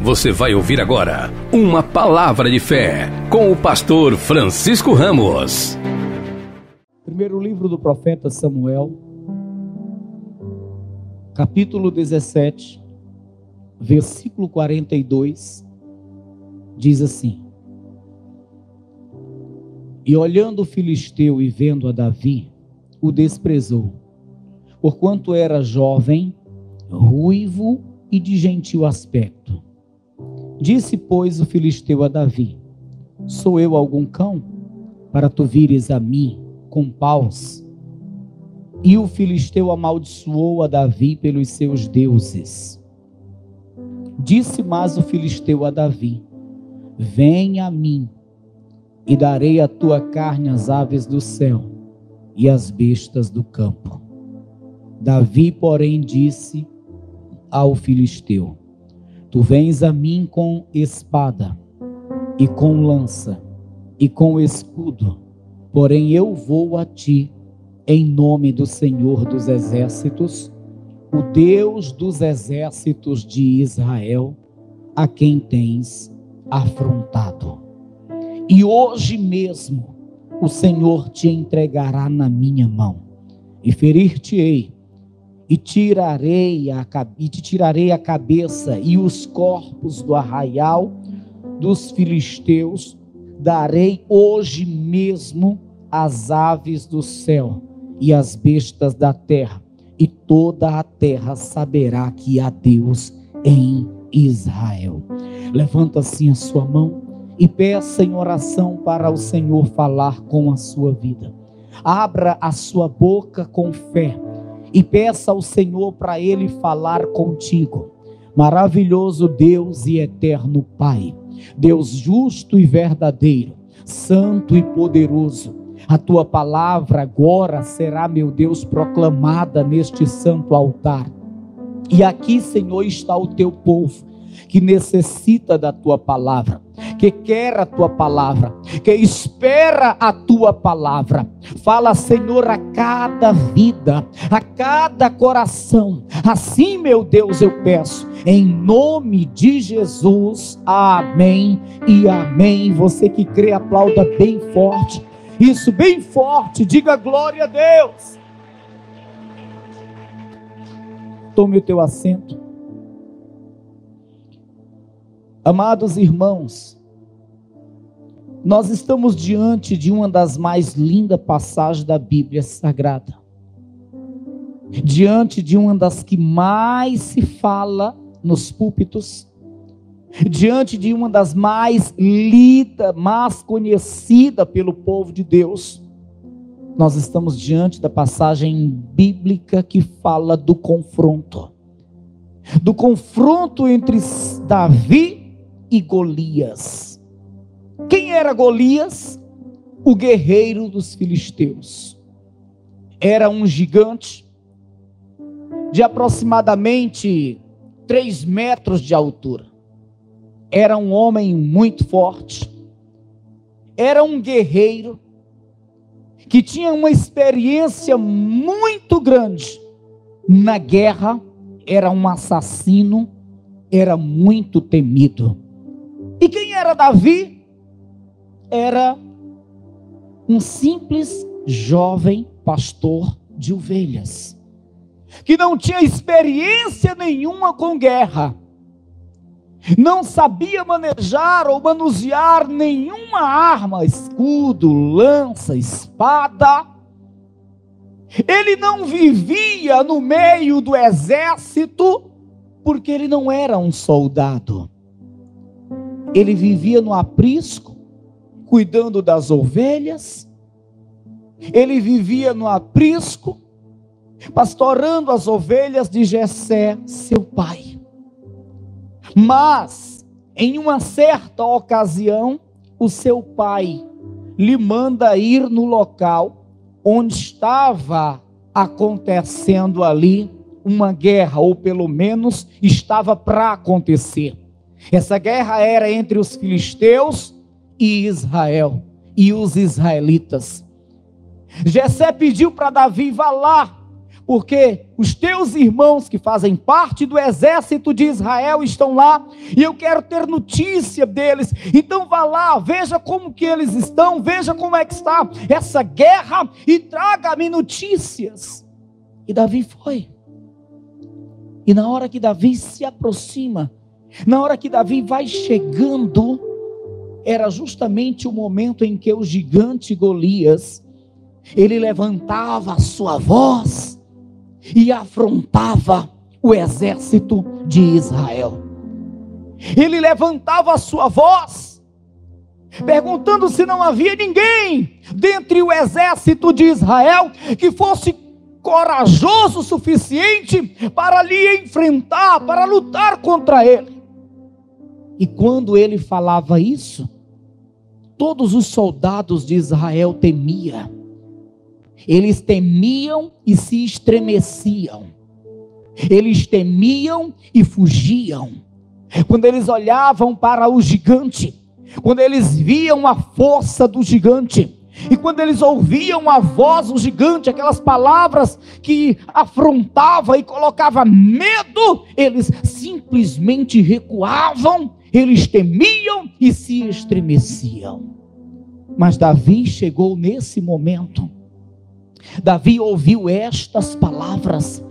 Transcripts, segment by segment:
Você vai ouvir agora uma palavra de fé com o pastor Francisco Ramos. Primeiro livro do profeta Samuel, capítulo 17, versículo 42, diz assim: E olhando o filisteu e vendo a Davi, o desprezou, porquanto era jovem, ruivo e de gentil aspecto. Disse, pois, o filisteu a Davi: Sou eu algum cão, para tu vires a mim com paus? E o filisteu amaldiçoou a Davi pelos seus deuses. Disse mais o filisteu a Davi: Venha a mim, e darei a tua carne às aves do céu e às bestas do campo. Davi, porém, disse ao filisteu: Tu vens a mim com espada, e com lança, e com escudo, porém eu vou a ti em nome do Senhor dos exércitos, o Deus dos exércitos de Israel, a quem tens afrontado. E hoje mesmo o Senhor te entregará na minha mão, e ferir-te-ei, e te tirarei a cabeça e os corpos do arraial dos filisteus, darei hoje mesmo às aves do céu e às bestas da terra, e toda a terra saberá que há Deus em Israel. Levanta assim a sua mão e peça em oração para o Senhor falar com a sua vida. Abra a sua boca com fé e peça ao Senhor para Ele falar contigo. Maravilhoso Deus e eterno Pai, Deus justo e verdadeiro, santo e poderoso, a tua palavra agora será, meu Deus, proclamada neste santo altar. E aqui, Senhor, está o teu povo, que necessita da tua palavra, que quer a tua palavra, que espera a tua palavra. Fala, Senhor, a cada vida, a cada coração. Assim, meu Deus, eu peço, em nome de Jesus, amém e amém. Você que crê, aplauda bem forte. Isso, bem forte, diga glória a Deus. Tome o teu assento. Amados irmãos, nós estamos diante de uma das mais lindas passagens da Bíblia Sagrada, diante de uma das que mais se fala nos púlpitos, diante de uma das mais lidas, mais conhecida pelo povo de Deus. Nós estamos diante da passagem bíblica que fala do confronto entre Davi e Golias. Quem era Golias? O guerreiro dos filisteus. Era um gigante de aproximadamente 3 metros de altura. Era um homem muito forte. Era um guerreiro que tinha uma experiência muito grande na guerra. Era um assassino, era muito temido. E quem era Davi? Era um simples jovem pastor de ovelhas, que não tinha experiência nenhuma com guerra, não sabia manejar ou manusear nenhuma arma, escudo, lança, espada. Ele não vivia no meio do exército, porque ele não era um soldado. Ele vivia no aprisco, cuidando das ovelhas. Ele vivia no aprisco, pastorando as ovelhas de Jessé, seu pai. Mas, em uma certa ocasião, o seu pai lhe manda ir no local onde estava acontecendo ali uma guerra, ou pelo menos estava para acontecer. Essa guerra era entre os filisteus e Israel, e os israelitas. Jessé pediu para Davi: vá lá, porque os teus irmãos que fazem parte do exército de Israel estão lá, e eu quero ter notícia deles. Então vá lá, veja como que eles estão, veja como é que está essa guerra, e traga-me notícias. E Davi foi. E na hora que Davi se aproxima, na hora que Davi vai chegando, era justamente o momento em que o gigante Golias, ele levantava a sua voz e afrontava o exército de Israel. Ele levantava a sua voz, perguntando se não havia ninguém dentre o exército de Israel que fosse corajoso o suficiente para lhe enfrentar, para lutar contra ele. E quando ele falava isso, todos os soldados de Israel temiam. Eles temiam e se estremeciam. Eles temiam e fugiam. Quando eles olhavam para o gigante, quando eles viam a força do gigante, e quando eles ouviam a voz do gigante, aquelas palavras que afrontava e colocava medo, eles simplesmente recuavam, eles temiam e se estremeciam. Mas Davi chegou nesse momento. Davi ouviu estas palavras,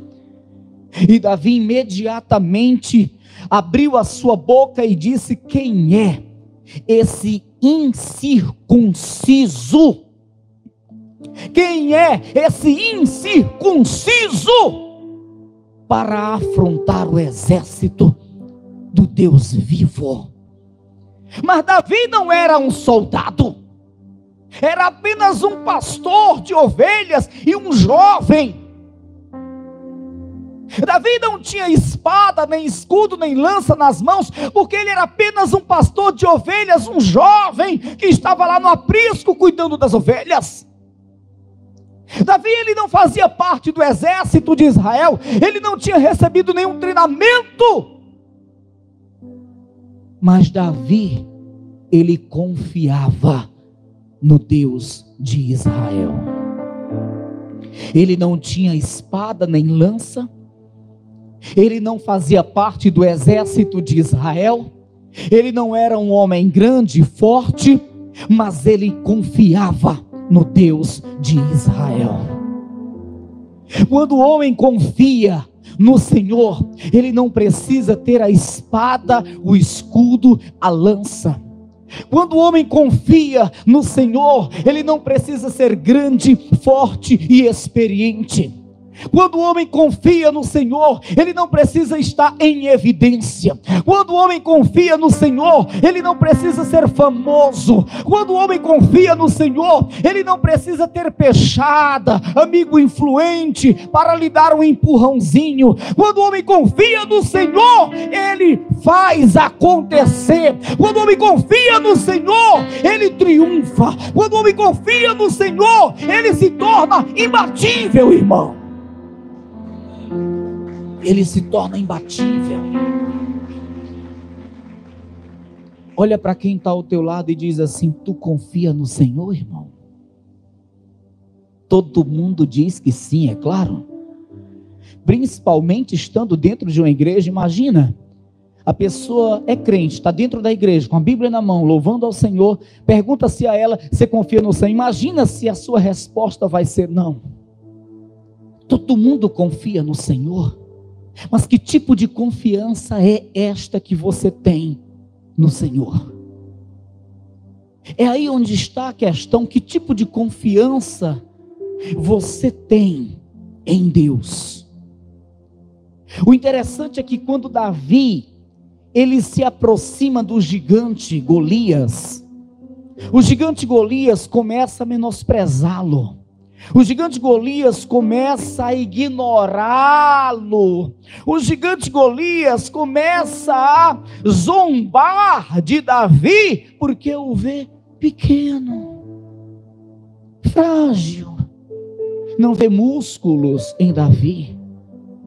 e Davi imediatamente abriu a sua boca e disse: quem é esse incircunciso? Quem é esse incircunciso para afrontar o exército do Deus vivo? Mas Davi não era um soldado, era apenas um pastor de ovelhas e um jovem. Davi não tinha espada, nem escudo, nem lança nas mãos, porque ele era apenas um pastor de ovelhas, um jovem que estava lá no aprisco cuidando das ovelhas. Davi, ele não fazia parte do exército de Israel, ele não tinha recebido nenhum treinamento. Mas Davi, ele confiava no Deus de Israel. Ele não tinha espada nem lança, ele não fazia parte do exército de Israel, ele não era um homem grande e forte, mas ele confiava no Deus de Israel. Quando o homem confia no Senhor, ele não precisa ter a espada, o escudo, a lança. Quando o homem confia no Senhor, ele não precisa ser grande, forte e experiente. Quando o homem confia no Senhor, ele não precisa estar em evidência. Quando o homem confia no Senhor, ele não precisa ser famoso. Quando o homem confia no Senhor, ele não precisa ter peixada, amigo influente para lhe dar um empurrãozinho. Quando o homem confia no Senhor, ele faz acontecer. Quando o homem confia no Senhor, ele triunfa. Quando o homem confia no Senhor, ele se torna imbatível, irmão. Ele se torna imbatível. Olha para quem está ao teu lado e diz assim: tu confia no Senhor, irmão? Todo mundo diz que sim, é claro. Principalmente estando dentro de uma igreja. Imagina, a pessoa é crente, está dentro da igreja, com a Bíblia na mão, louvando ao Senhor. Pergunta-se a ela: você confia no Senhor? Imagina se a sua resposta vai ser não. Todo mundo confia no Senhor. Mas que tipo de confiança é esta que você tem no Senhor? É aí onde está a questão. Que tipo de confiança você tem em Deus? O interessante é que quando Davi, ele se aproxima do gigante Golias, o gigante Golias começa a menosprezá-lo. O gigante Golias começa a ignorá-lo. O gigante Golias começa a zombar de Davi, porque o vê pequeno, frágil, não vê músculos em Davi,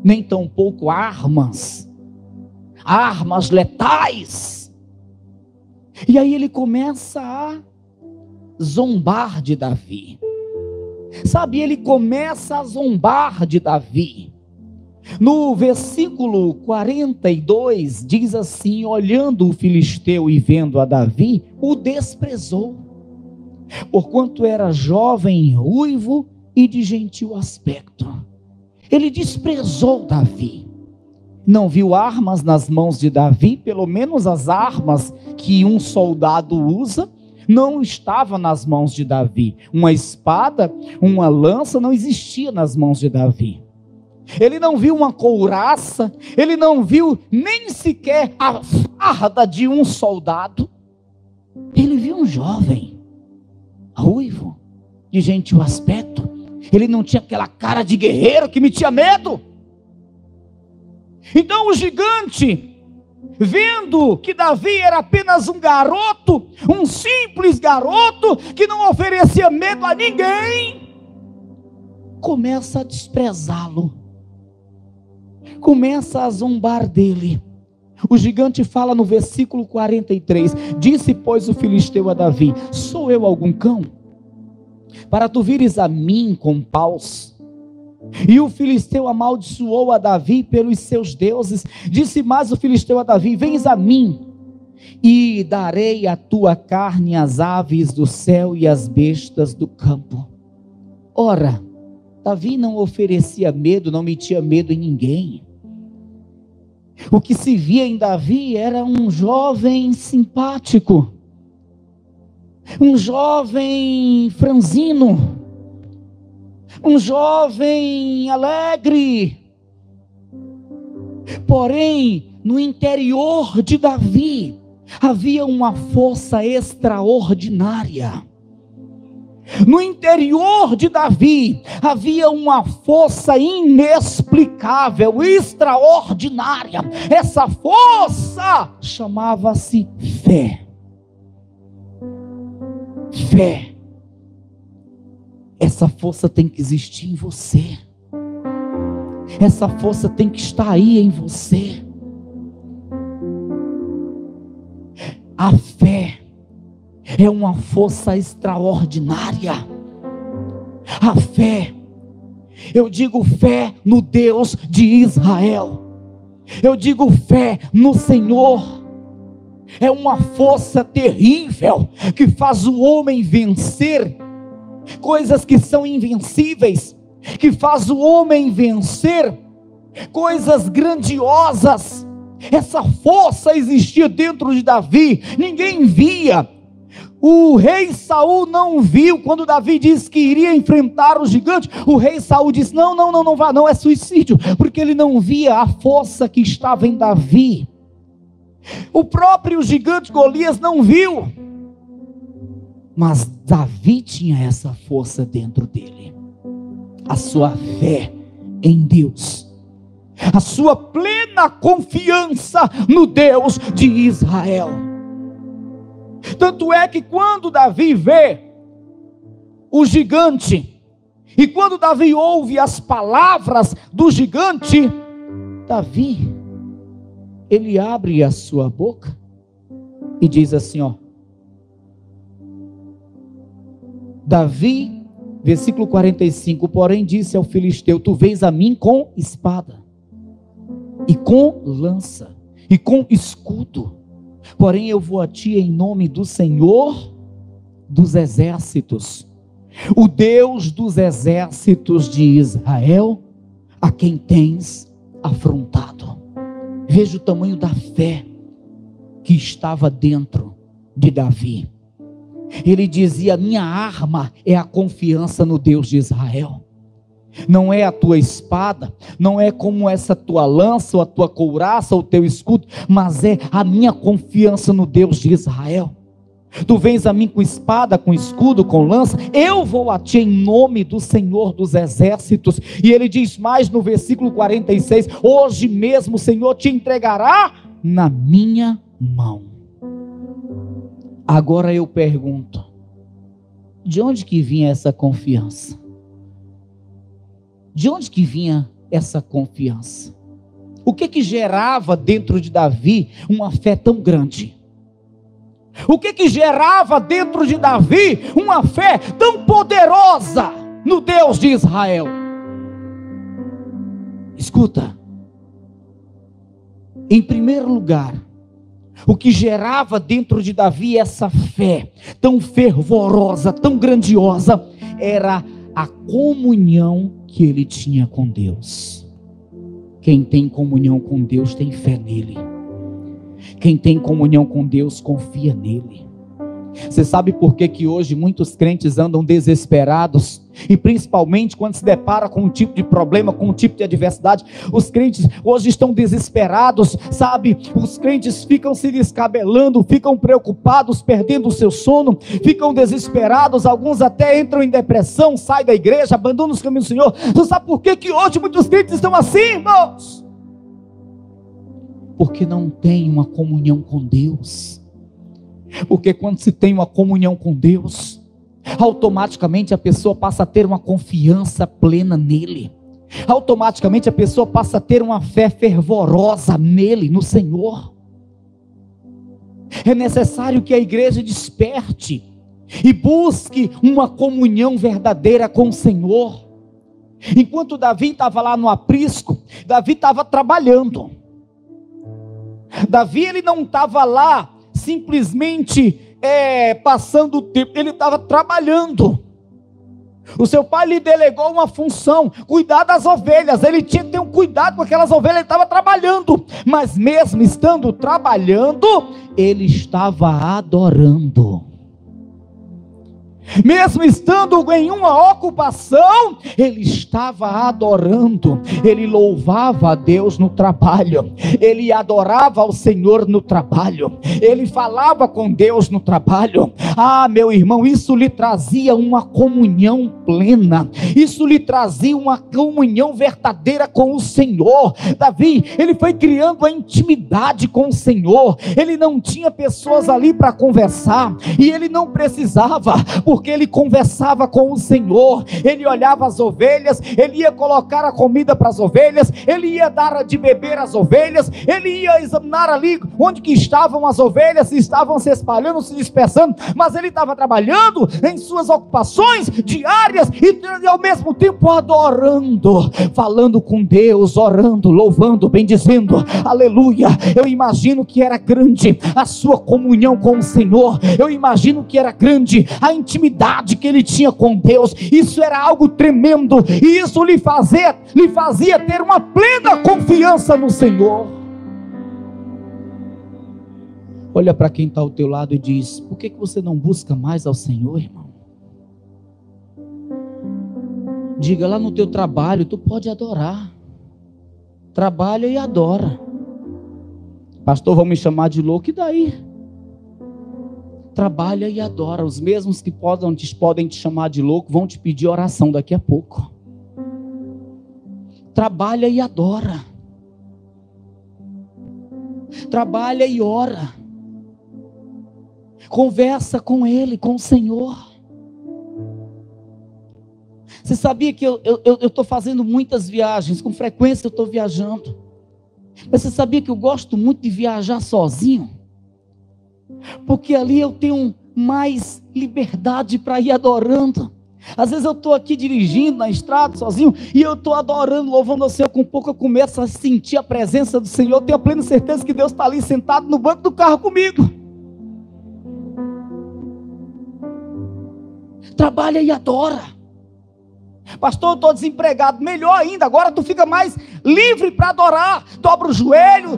nem tampouco armas letais. E aí ele começa a zombar de Davi. Sabe, ele começa a zombar de Davi. No versículo 42 diz assim: olhando o filisteu e vendo a Davi, o desprezou, porquanto era jovem, ruivo e de gentil aspecto. Ele desprezou Davi. Não viu armas nas mãos de Davi, pelo menos as armas que um soldado usa não estava nas mãos de Davi. Uma espada, uma lança não existia nas mãos de Davi. Ele não viu uma couraça, ele não viu nem sequer a farda de um soldado. Ele viu um jovem, ruivo, de gentil aspecto. Ele não tinha aquela cara de guerreiro que metia medo. Então o gigante, vendo que Davi era apenas um garoto, um simples garoto, que não oferecia medo a ninguém, começa a desprezá-lo. Começa a zombar dele. O gigante fala no versículo 43, disse pois o filisteu a Davi: sou eu algum cão, para tu vires a mim com paus? E o filisteu amaldiçoou a Davi pelos seus deuses. Disse mais o filisteu a Davi: vens a mim, e darei a tua carne às aves do céu e às bestas do campo. Ora, Davi não oferecia medo, não metia medo em ninguém. O que se via em Davi era um jovem simpático, um jovem franzino, um jovem alegre. Porém, no interior de Davi havia uma força extraordinária. No interior de Davi havia uma força inexplicável, extraordinária. Essa força chamava-se fé. Fé. Essa força tem que existir em você. Essa força tem que estar aí em você. A fé é uma força extraordinária. A fé, eu digo fé no Deus de Israel, eu digo fé no Senhor. É uma força terrível que faz o homem vencer coisas que são invencíveis, que faz o homem vencer coisas grandiosas. Essa força existia dentro de Davi, ninguém via. O rei Saul não viu. Quando Davi disse que iria enfrentar o gigante, o rei Saul disse: não vá não, é suicídio, porque ele não via a força que estava em Davi. O próprio gigante Golias não viu, mas Davi tinha essa força dentro dele. A sua fé em Deus, a sua plena confiança no Deus de Israel. Tanto é que quando Davi vê o gigante, e quando Davi ouve as palavras do gigante, Davi, ele abre a sua boca e diz assim, Davi, versículo 45, porém disse ao filisteu: tu vens a mim com espada, e com lança, e com escudo, porém eu vou a ti em nome do Senhor dos exércitos, o Deus dos exércitos de Israel, a quem tens afrontado. Veja o tamanho da fé que estava dentro de Davi. Ele dizia: minha arma é a confiança no Deus de Israel. Não é a tua espada, não é como essa tua lança, ou a tua couraça, ou o teu escudo, mas é a minha confiança no Deus de Israel. Tu vens a mim com espada, com escudo, com lança, eu vou a ti em nome do Senhor dos exércitos. E ele diz mais no versículo 46, hoje mesmo o Senhor te entregará na minha mão. Agora eu pergunto, de onde que vinha essa confiança? De onde que vinha essa confiança? O que gerava dentro de Davi uma fé tão grande? O que gerava dentro de Davi uma fé tão poderosa? no Deus de Israel. Escuta, em primeiro lugar, o que gerava dentro de Davi essa fé tão fervorosa, tão grandiosa, era a comunhão que ele tinha com Deus. Quem tem comunhão com Deus tem fé nele. Quem tem comunhão com Deus confia nele. Você sabe por que hoje muitos crentes andam desesperados? E principalmente quando se depara com um tipo de problema, com um tipo de adversidade, os crentes hoje estão desesperados, sabe? Os crentes ficam se descabelando, ficam preocupados, perdendo o seu sono, ficam desesperados, alguns até entram em depressão, saem da igreja, abandonam os caminhos do Senhor. Você sabe por que hoje muitos crentes estão assim, irmãos? Porque não tem uma comunhão com Deus. Porque quando se tem uma comunhão com Deus, automaticamente a pessoa passa a ter uma confiança plena nele. Automaticamente a pessoa passa a ter uma fé fervorosa nele, no Senhor. É necessário que a igreja desperte e busque uma comunhão verdadeira com o Senhor. Enquanto Davi estava lá no aprisco, Davi estava trabalhando. Davi, ele não estava lá simplesmente passando o tempo, ele estava trabalhando. O seu pai lhe delegou uma função, cuidar das ovelhas. Ele tinha que ter um cuidado com aquelas ovelhas, ele estava trabalhando. Mas mesmo estando trabalhando, ele estava adorando. Mesmo estando em uma ocupação, ele estava adorando. Ele louvava a Deus no trabalho, ele adorava ao Senhor no trabalho, ele falava com Deus no trabalho. Ah, meu irmão, isso lhe trazia uma comunhão plena, isso lhe trazia uma comunhão verdadeira com o Senhor. Davi, ele foi criando a intimidade com o Senhor. Ele não tinha pessoas ali para conversar, e ele não precisava, porque ele conversava com o Senhor. Ele olhava as ovelhas, ele ia colocar a comida para as ovelhas, ele ia dar de beber às ovelhas, ele ia examinar ali onde que estavam as ovelhas, se estavam se espalhando, se dispersando, mas ele estava trabalhando em suas ocupações diárias e ao mesmo tempo adorando, falando com Deus, orando, louvando, bendizendo, aleluia. Eu imagino que era grande a sua comunhão com o Senhor, eu imagino que era grande a intimidade que ele tinha com Deus. Isso era algo tremendo, e isso lhe fazia ter uma plena confiança no Senhor. Olha para quem está ao teu lado e diz: por que você não busca mais ao Senhor, irmão? Diga: lá no teu trabalho tu pode adorar, trabalha e adora. Pastor, vão me chamar de louco, e daí? Trabalha e adora. Os mesmos que podem te chamar de louco vão te pedir oração daqui a pouco. Trabalha e adora. Trabalha e ora. Conversa com Ele, com o Senhor. Você sabia que eu estou fazendo muitas viagens, com frequência eu estou viajando. Mas você sabia que eu gosto muito de viajar sozinho? Porque ali eu tenho mais liberdade para ir adorando. Às vezes eu estou aqui dirigindo na estrada sozinho, e eu estou adorando, louvando ao Senhor. Com pouco eu começo a sentir a presença do Senhor. Eu tenho a plena certeza que Deus está ali sentado no banco do carro comigo. Trabalha e adora. Pastor, eu estou desempregado. Melhor ainda, agora tu fica mais livre para adorar. Dobra o joelho,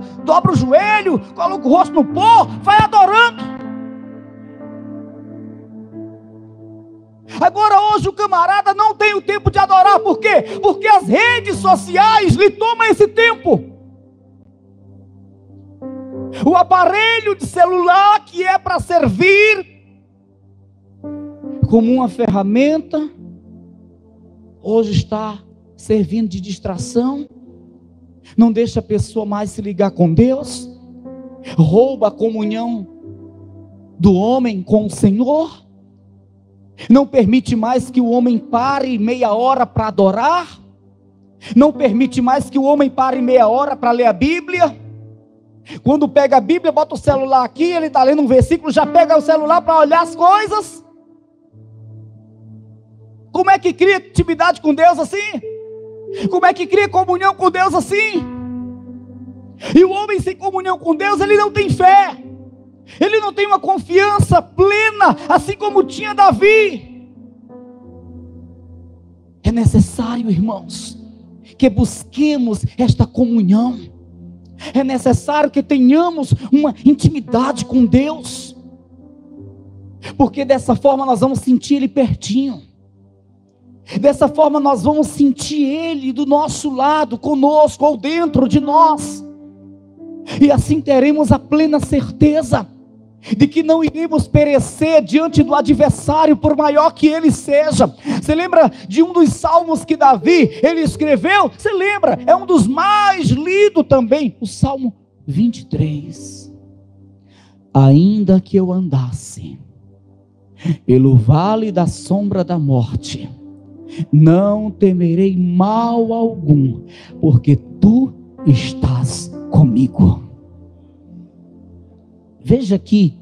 coloca o rosto no pó, vai adorando. Agora hoje o camarada não tem o tempo de adorar. Por quê? Porque as redes sociais lhe tomam esse tempo. O aparelho de celular, que é para servir como uma ferramenta, hoje está servindo de distração, não deixa a pessoa mais se ligar com Deus, rouba a comunhão do homem com o Senhor, não permite mais que o homem pare meia hora para adorar, não permite mais que o homem pare meia hora para ler a Bíblia. Quando pega a Bíblia, bota o celular aqui, ele está lendo um versículo, já pega o celular para olhar as coisas. Como é que cria intimidade com Deus assim? Como é que cria comunhão com Deus assim? E o homem sem comunhão com Deus, ele não tem fé, ele não tem uma confiança plena, assim como tinha Davi. É necessário, irmãos, que busquemos esta comunhão. É necessário que tenhamos uma intimidade com Deus, porque dessa forma nós vamos sentir Ele pertinho. Dessa forma nós vamos sentir Ele do nosso lado, conosco ou dentro de nós. E assim teremos a plena certeza de que não iremos perecer diante do adversário, por maior que ele seja. Você lembra de um dos salmos que Davi, ele escreveu? Você lembra? É um dos mais lidos também, o Salmo 23. Ainda que eu andasse pelo vale da sombra da morte, não temerei mal algum, porque tu estás comigo. Veja que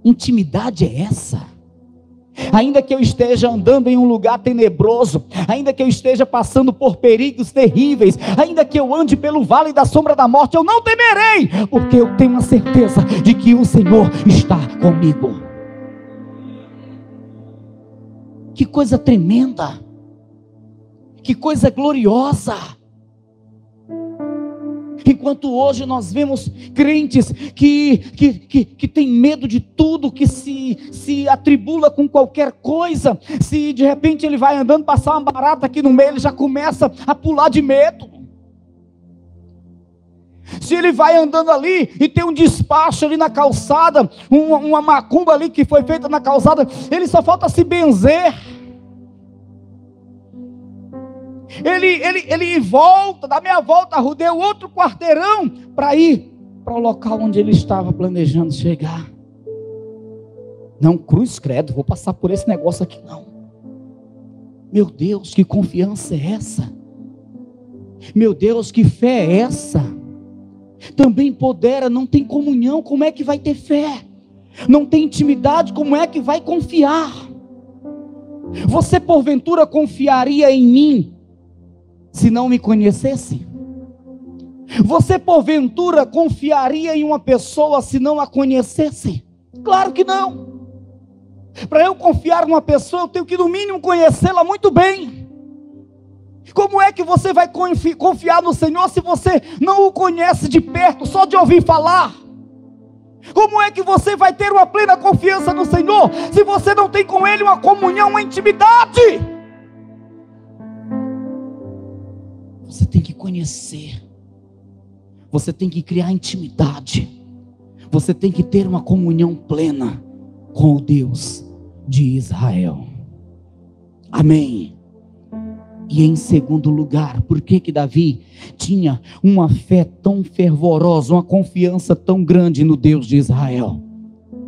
intimidade é essa. Ainda que eu esteja andando em um lugar tenebroso, ainda que eu esteja passando por perigos terríveis, ainda que eu ande pelo vale da sombra da morte, eu não temerei, porque eu tenho a certeza de que o Senhor está comigo. Que coisa tremenda, que coisa gloriosa. Enquanto hoje nós vemos crentes que tem medo de tudo, que se atribula com qualquer coisa. Se de repente ele vai andando, passar uma barata aqui no meio, ele já começa a pular de medo. Se ele vai andando ali e tem um despacho ali na calçada, uma macumba ali que foi feita na calçada, ele só falta se benzer. Ele volta, dá meia volta, rodeia outro quarteirão para ir para o local onde ele estava planejando chegar. Não, cruz credo, vou passar por esse negócio aqui não. Meu Deus, que confiança é essa? Meu Deus, que fé é essa? Também empodera, não tem comunhão, como é que vai ter fé? Não tem intimidade, como é que vai confiar? Você porventura confiaria em mim se não me conhecesse? Você porventura confiaria em uma pessoa se não a conhecesse? Claro que não. Para eu confiar numa pessoa, eu tenho que no mínimo conhecê-la muito bem. Como é que você vai confiar no Senhor se você não o conhece de perto, só de ouvir falar? Como é que você vai ter uma plena confiança no Senhor se você não tem com Ele uma comunhão, uma intimidade? Você tem que conhecer, você tem que criar intimidade, você tem que ter uma comunhão plena com o Deus de Israel. Amém. E em segundo lugar, por que Davi tinha uma fé tão fervorosa, uma confiança tão grande no Deus de Israel?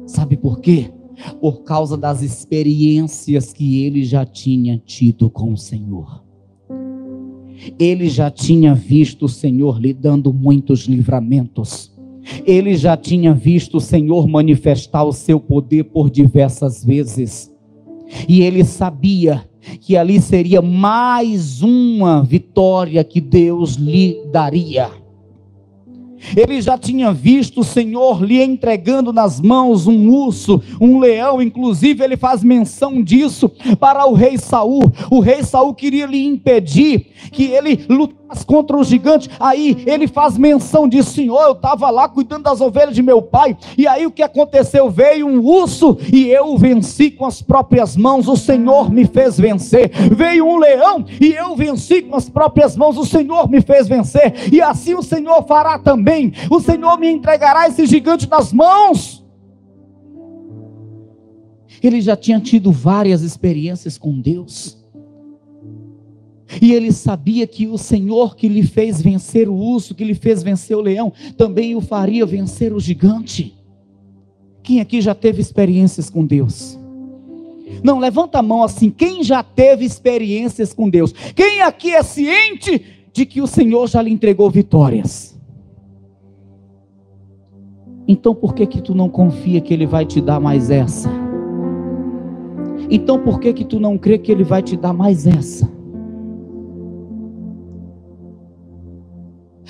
Sabe por quê? Por causa das experiências que ele já tinha tido com o Senhor. Ele já tinha visto o Senhor lhe dando muitos livramentos. Ele já tinha visto o Senhor manifestar o seu poder por diversas vezes. E ele sabia que ali seria mais uma vitória que Deus lhe daria. Ele já tinha visto o Senhor lhe entregando nas mãos um urso, um leão. Inclusive ele faz menção disso para o rei Saul. O rei Saul queria lhe impedir que ele lutasse contra o gigante. Aí ele faz menção disso: Senhor, eu estava lá cuidando das ovelhas de meu pai, e aí o que aconteceu? Veio um urso e eu o venci com as próprias mãos. O Senhor me fez vencer. Veio um leão e eu venci com as próprias mãos. O Senhor me fez vencer, e assim o Senhor fará também. O Senhor me entregará esse gigante nas mãos. Ele já tinha tido várias experiências com Deus, e ele sabia que o Senhor que lhe fez vencer o urso, que lhe fez vencer o leão, também o faria vencer o gigante. Quem aqui já teve experiências com Deus? Não, levanta a mão assim, quem já teve experiências com Deus? Quem aqui é ciente de que o Senhor já lhe entregou vitórias? Então por que tu não confia que Ele vai te dar mais essa? Então por que tu não crê que Ele vai te dar mais essa?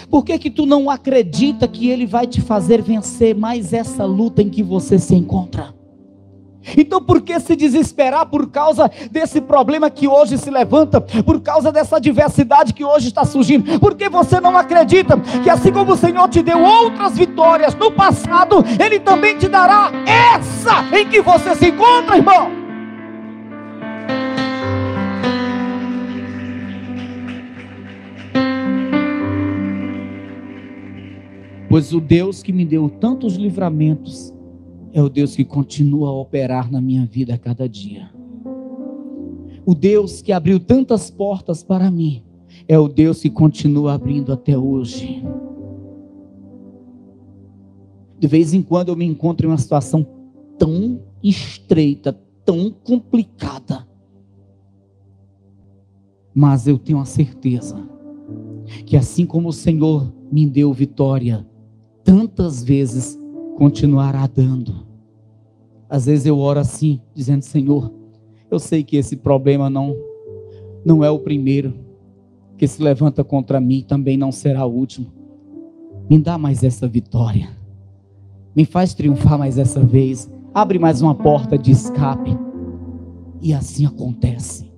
Por que tu não acredita que Ele vai te fazer vencer mais essa luta em que você se encontra? Então por que se desesperar por causa desse problema que hoje se levanta, por causa dessa adversidade que hoje está surgindo? Por que você não acredita que assim como o Senhor te deu outras vitórias no passado, Ele também te dará essa em que você se encontra, irmão? Pois o Deus que me deu tantos livramentos é o Deus que continua a operar na minha vida a cada dia. O Deus que abriu tantas portas para mim é o Deus que continua abrindo até hoje. De vez em quando eu me encontro em uma situação tão estreita, tão complicada, mas eu tenho a certeza que assim como o Senhor me deu vitória, tantas vezes continuará dando. Às vezes eu oro assim, dizendo: Senhor, eu sei que esse problema não é o primeiro que se levanta contra mim, também não será o último. Me dá mais essa vitória, me faz triunfar mais essa vez, abre mais uma porta de escape. E assim acontece.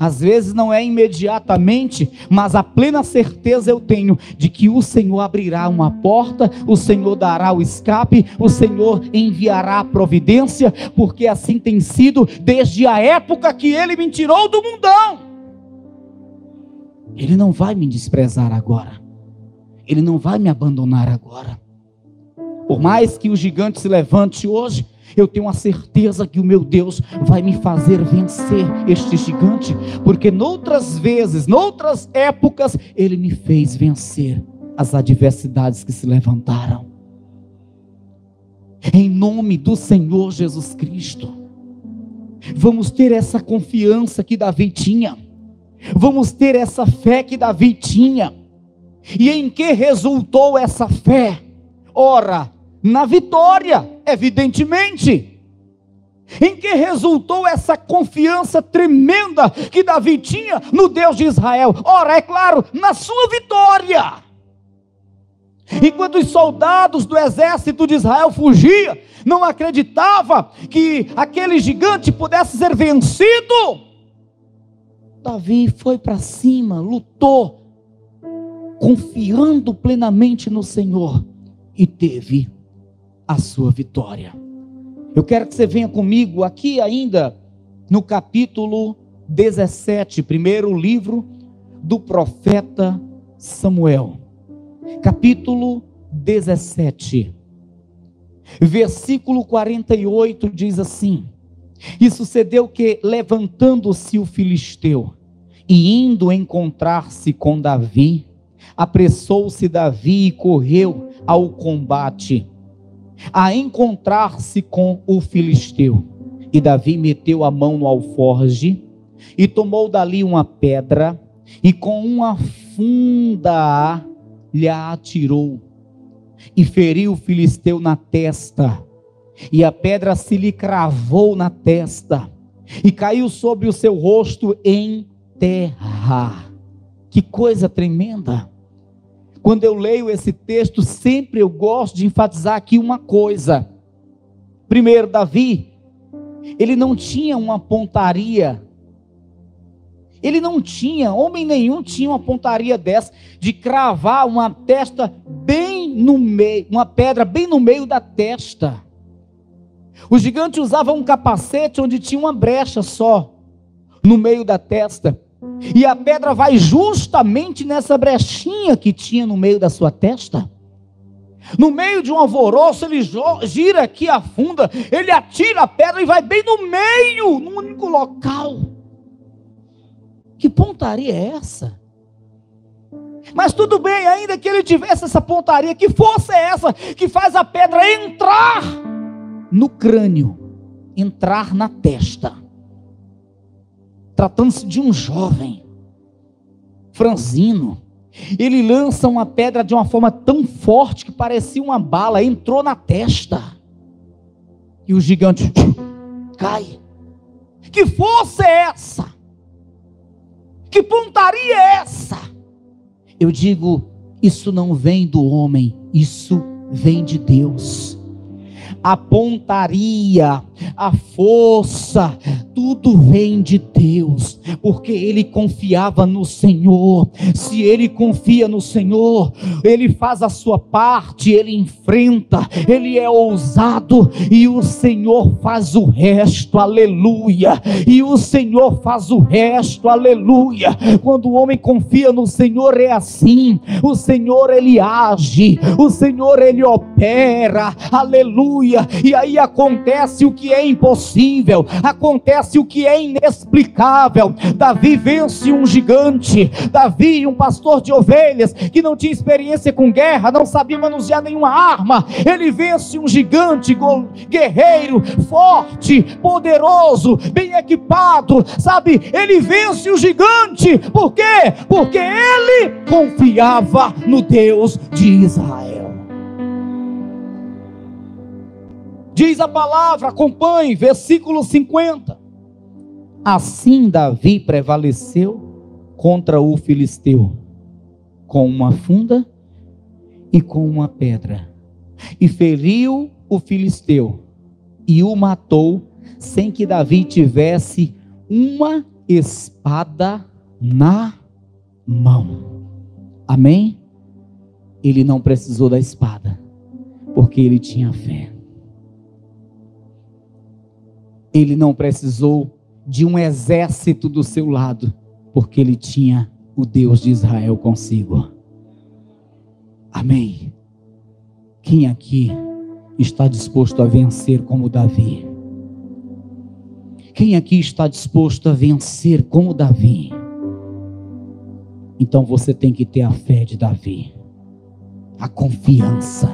Às vezes não é imediatamente, mas a plena certeza eu tenho de que o Senhor abrirá uma porta, o Senhor dará o escape, o Senhor enviará a providência, porque assim tem sido desde a época que Ele me tirou do mundão. Ele não vai me desprezar agora, Ele não vai me abandonar agora. Por mais que o gigante se levante hoje, eu tenho a certeza que o meu Deus vai me fazer vencer este gigante, porque noutras vezes, noutras épocas, Ele me fez vencer as adversidades que se levantaram. Em nome do Senhor Jesus Cristo, vamos ter essa confiança que Davi tinha, vamos ter essa fé que Davi tinha. E em que resultou essa fé? Ora, na vitória, evidentemente. Em que resultou essa confiança tremenda que Davi tinha no Deus de Israel? Ora, é claro, na sua vitória. Enquanto os soldados do exército de Israel fugiam, não acreditava que aquele gigante pudesse ser vencido, Davi foi para cima, lutou, confiando plenamente no Senhor, e teve a sua vitória. Eu quero que você venha comigo aqui ainda no capítulo 17, primeiro livro do profeta Samuel, capítulo 17, versículo 48, diz assim: e sucedeu que, levantando-se o filisteu e indo encontrar-se com Davi, apressou-se Davi e correu ao combate, a encontrar-se com o filisteu. E Davi meteu a mão no alforge e tomou dali uma pedra e com uma funda lhe atirou e feriu o filisteu na testa, e a pedra se lhe cravou na testa e caiu sobre o seu rosto em terra. Que coisa tremenda! Quando eu leio esse texto, sempre eu gosto de enfatizar aqui uma coisa. Primeiro, Davi, ele não tinha uma pontaria. Ele não tinha, homem nenhum tinha uma pontaria dessa, de cravar uma testa bem no meio, uma pedra bem no meio da testa. O gigante usava um capacete onde tinha uma brecha só, no meio da testa. E a pedra vai justamente nessa brechinha que tinha no meio da sua testa. No meio de um alvoroço, ele gira aqui a funda, ele atira a pedra e vai bem no meio, num único local. Que pontaria é essa? Mas tudo bem, ainda que ele tivesse essa pontaria, que força é essa que faz a pedra entrar no crânio, entrar na testa? Tratando-se de um jovem, franzino, ele lança uma pedra de uma forma tão forte que parecia uma bala, entrou na testa, e o gigante cai. Que força é essa? Que pontaria é essa? Eu digo, isso não vem do homem, isso vem de Deus. A pontaria, a força, tudo vem de Deus, porque ele confiava no Senhor. Se ele confia no Senhor, ele faz a sua parte, ele enfrenta, ele é ousado, e o Senhor faz o resto, aleluia. E o Senhor faz o resto, aleluia. Quando o homem confia no Senhor é assim, o Senhor ele age, o Senhor ele opera, aleluia. E aí acontece o que é impossível, acontece o que é inexplicável. Davi vence um gigante. Davi, um pastor de ovelhas, que não tinha experiência com guerra, não sabia manusear nenhuma arma, ele vence um gigante, guerreiro, forte, poderoso, bem equipado, sabe? Ele vence o gigante. Por quê? Porque ele confiava no Deus de Israel. Diz a palavra, acompanhe, versículo 50. Assim Davi prevaleceu contra o filisteu, com uma funda e com uma pedra, e feriu o filisteu, e o matou, sem que Davi tivesse uma espada na mão. Amém? Ele não precisou da espada, porque ele tinha fé. Ele não precisou de um exército do seu lado, porque ele tinha o Deus de Israel consigo. Amém? Quem aqui está disposto a vencer como Davi? Quem aqui está disposto a vencer como Davi? Então você tem que ter a fé de Davi, a confiança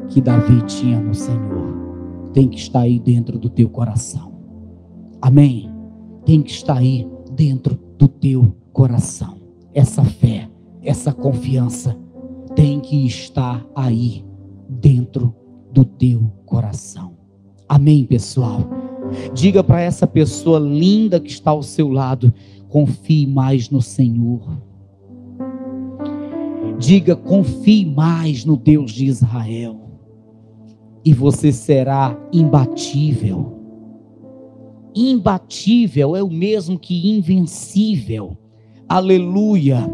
que Davi tinha no Senhor, tem que estar aí dentro do teu coração. Amém? Tem que estar aí dentro do teu coração. Essa fé, essa confiança tem que estar aí dentro do teu coração. Amém, pessoal? Diga para essa pessoa linda que está ao seu lado: confie mais no Senhor. Diga: confie mais no Deus de Israel, e você será imbatível. Imbatível é o mesmo que invencível. Aleluia,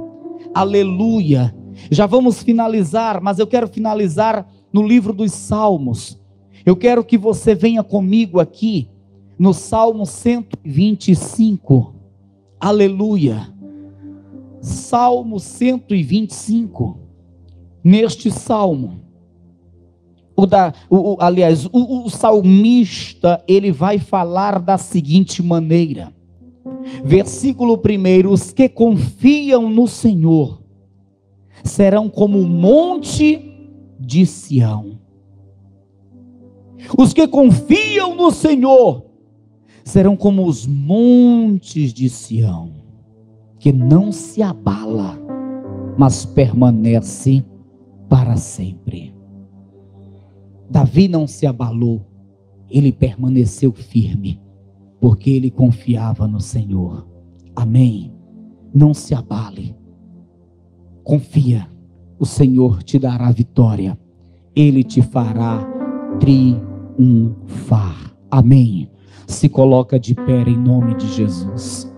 aleluia. Já vamos finalizar, mas eu quero finalizar no livro dos Salmos. Eu quero que você venha comigo aqui no Salmo 125. Aleluia. Salmo 125. Neste salmo, o salmista, ele vai falar da seguinte maneira. Versículo 1: os que confiam no Senhor serão como o monte de Sião. Os que confiam no Senhor serão como os montes de Sião, que não se abala, mas permanece para sempre. Davi não se abalou, ele permaneceu firme, porque ele confiava no Senhor. Amém? Não se abale, confia, o Senhor te dará vitória, ele te fará triunfar. Amém? Se coloca de pé em nome de Jesus.